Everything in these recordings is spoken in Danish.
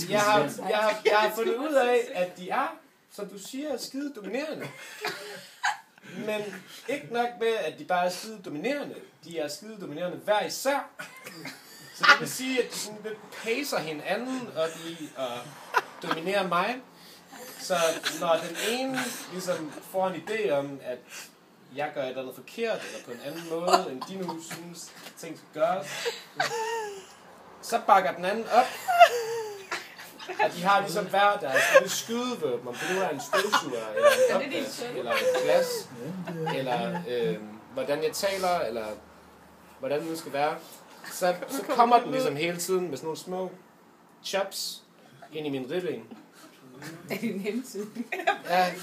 Jeg har fundet ud af, at de er, som du siger, skide dominerende. Men ikke nok med, at de bare er skide dominerende. De er skide dominerende hver især. Så det vil sige, at de sådan lidt pacer hinanden, og de dominerer mig. Så når den ene ligesom får en idé om, at jeg gør et eller andet forkert, eller på en anden måde, end de nu synes, ting skal gøres, så bakker den anden op. Og de har ligesom hver deres skydevåben, om det nu er en støvsuger, eller en opvask, eller et glas, eller hvordan jeg taler, eller hvordan det nu skal være. Så kommer den ligesom hele tiden med sådan nogle små chops ind i min ribben. Er din henside? Ja.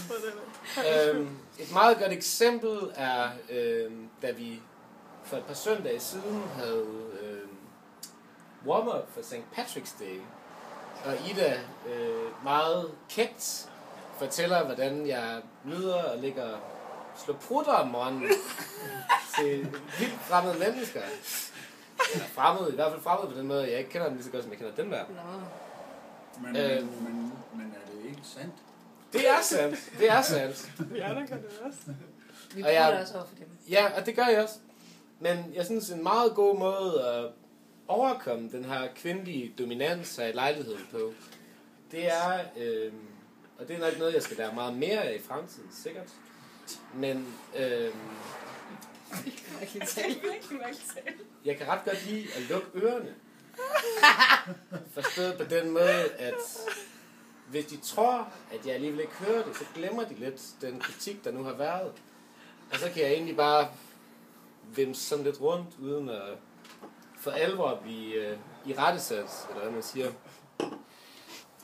Et meget godt eksempel er, da vi for et par søndage siden havde warm-up for St. Patrick's Day. Og Ida meget kægt fortæller, hvordan jeg nyder at ligge og slå prutter om morgenen til vildt fremmede mennesker. Eller fremmede, i hvert fald fremmede på den måde. Jeg ikke kender dem lige så godt, som jeg kender dem der. Men er det ikke sandt? Det er sandt. Det er sandt. Ja, der kan det også. Vi prøver det også over for dem. Ja, og det gør jeg også. Men jeg synes, en meget god måde at overkomme den her kvindelige dominans af lejligheden på, det er, og det er nok noget, jeg skal lære meget mere af i fremtiden, sikkert. Men jeg kan ret godt lide at lukke ørerne. Forstået på den måde, at hvis de tror, at jeg alligevel ikke hører det, så glemmer de lidt den kritik, der nu har været. Og så kan jeg egentlig bare vimse sådan lidt rundt, uden at for alvor blive i rettesat, eller hvad man siger.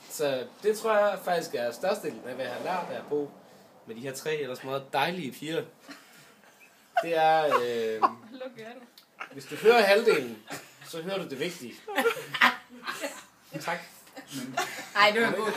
Så det tror jeg faktisk er størstedelen af, hvad jeg har lært af at bo med de her 3 ellers meget dejlige piger. Det er, hvis du hører halvdelen, så hører du det vigtige. Tak. Ej, det var godt.